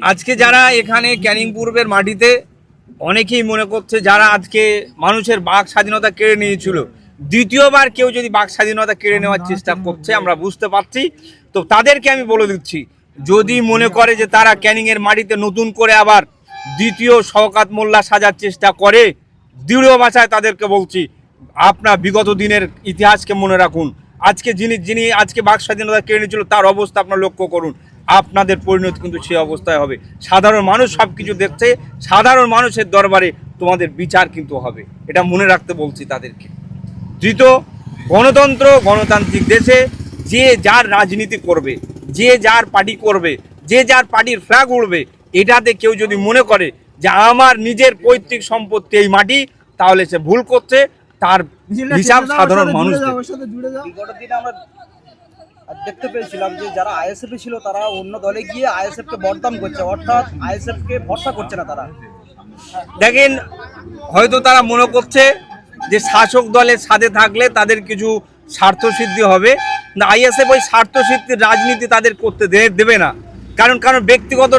আজকে যারা এখানে ক্যানিং পূর্বের মাটিতে অনেকেই মনে করছে যারা আজকে মানুষের বাক স্বাধীনতা কেড়ে নিয়েছিল, দ্বিতীয়বার কেউ যদি বাক স্বাধীনতা কেড়ে নেওয়ার চেষ্টা করছে আমরা বুঝতে পারছি। তো তাদেরকে আমি বলে দিচ্ছি, যদি মনে করে যে তারা ক্যানিংয়ের মাটিতে নতুন করে আবার দ্বিতীয় শওকত মোল্লা সাজার চেষ্টা করে, দৃঢ় ভাষায় তাদেরকে বলছি আপনার বিগত দিনের ইতিহাসকে মনে রাখুন। আজকে যিনি আজকে বাক স্বাধীনতা কেড়ে নিয়েছিল তার অবস্থা আপনার লক্ষ্য করুন, আপনাদের পরিণতি কিন্তু সেই অবস্থায় হবে। সাধারণ মানুষ সব কিছু দেখছে, সাধারণ মানুষের দরবারে তোমাদের বিচার কিন্তু হবে, এটা মনে রাখতে বলছি তাদেরকে। দ্বিতীয়, গণতান্ত্রিক দেশে যে যার রাজনীতি করবে, যে যার পার্টি করবে, যে যার পার্টির ফ্ল্যাগ উড়বে, এটাতে কেউ যদি মনে করে যে আমার নিজের পৈতৃক সম্পত্তি এই মাটি, তাহলে সে ভুল করছে। তার হিসাব সাধারণ মানুষ দেখতে পেয়েছিলাম যে যারা আইএসএফ ছিল তারা অন্য দলে গিয়ে আইএসএফ কে বদনাম করছে, অর্থাৎ আইএসএফ কে ভরসা করছে না তারা। দেখেন, হয়তো তারা মনে করছে যে শাসক দলের সাথে থাকলে তাদের কিছু স্বার্থসিদ্ধি হবে না। আইএসএফ ওই স্বার্থসিদ্ধির রাজনীতি তাদের করতে দেবে না। কারণ ব্যক্তিগত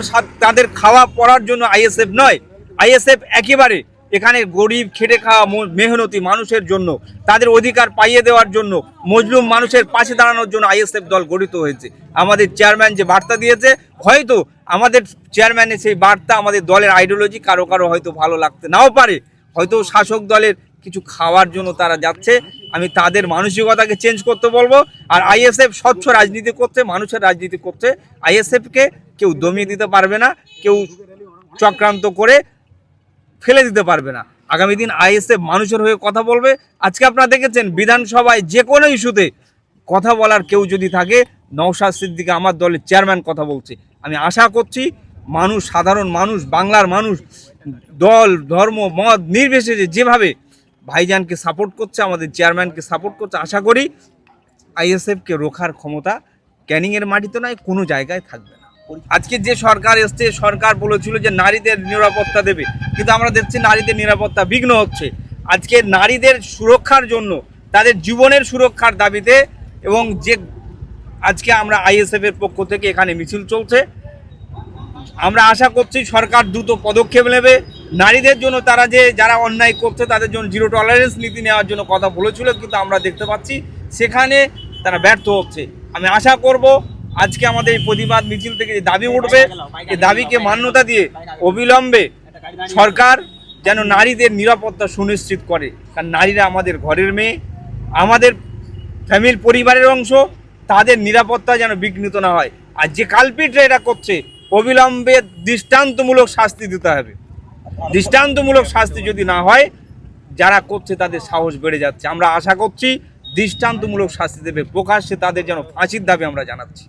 তাদের খাওয়া পড়ার জন্য আইএসএফ নয়। আইএসএফ একেবারে এখানে গরিব খেটে খাওয়া মেহনতি মানুষের জন্য, তাদের অধিকার পাইয়ে দেওয়ার জন্য, মজলুম মানুষের পাশে দাঁড়ানোর জন্য আইএসএফ দল গঠিত হয়েছে। আমাদের চেয়ারম্যান যে বার্তা দিয়েছে, হয়তো আমাদের চেয়ারম্যানের সেই বার্তা আমাদের দলের আইডিওলজি কারো হয়তো ভালো লাগতে নাও পারে, হয়তো শাসক দলের কিছু খাওয়ার জন্য তারা যাচ্ছে। আমি তাদের মানসিকতাকে চেঞ্জ করতে বলবো। আর আইএসএফ স্বচ্ছ রাজনীতি করছে, মানুষের রাজনীতি করছে। আইএসএফকে কেউ দমিয়ে দিতে পারবে না, কেউ চক্রান্ত করে ফেলে দিতে পারবে না। আগামী দিন আইএসএফ মানুষের হয়ে কথা বলবে। আজকে আপনারা দেখেছেন বিধানসভায় যে কোনো ইস্যুতে কথা বলার কেউ যদি থাকে, নওশাদ সিদ্দিকী আমার দলের চেয়ারম্যান কথা বলছে। আমি আশা করছি মানুষ, সাধারণ মানুষ, বাংলার মানুষ দল ধর্ম মত নির্বিশেষে যেভাবে ভাইজানকে সাপোর্ট করছে, আমাদের চেয়ারম্যানকে সাপোর্ট করছে, আশা করি আইএসএফকে রোখার ক্ষমতা ক্যানিংয়ের মাটিতে নয়, কোনো জায়গায় থাকবে না। আজকে যে সরকার এসছে, সরকার বলেছিল যে নারীদের নিরাপত্তা দেবে, কিন্তু আমরা দেখছি নারীদের নিরাপত্তা বিঘ্ন হচ্ছে। আজকে নারীদের সুরক্ষার জন্য, তাদের জীবনের সুরক্ষার দাবিতে, এবং যে আজকে আমরা আইএসএফের পক্ষ থেকে এখানে মিছিল চলছে, আমরা আশা করছি সরকার দ্রুত পদক্ষেপ নেবে। নারীদের জন্য তারা যারা অন্যায় করছে তাদের জন্য জিরো টলারেন্স নীতি নেওয়ার জন্য কথা বলেছিল, কিন্তু আমরা দেখতে পাচ্ছি সেখানে তারা ব্যর্থ হচ্ছে। আমি আশা করব আজকে আমাদের এই প্রতিবাদ মিছিল থেকে যে দাবি উঠবে, এই দাবিকে মান্যতা দিয়ে অবিলম্বে সরকার যেন নারীদের নিরাপত্তা সুনিশ্চিত করে। কারণ নারীরা আমাদের ঘরের মেয়ে, আমাদের ফ্যামিলি পরিবারের অংশ, তাদের নিরাপত্তা যেন বিঘ্নিত না হয়। আর যে কালপিটরা এটা করছে, অবিলম্বে দৃষ্টান্তমূলক শাস্তি দিতে হবে। দৃষ্টান্তমূলক শাস্তি যদি না হয়, যারা করছে তাদের সাহস বেড়ে যাচ্ছে। আমরা আশা করছি দৃষ্টান্তমূলক শাস্তি দেবে, প্রকাশ্যে তাদের যেন ফাঁসির দাবি আমরা জানাচ্ছি।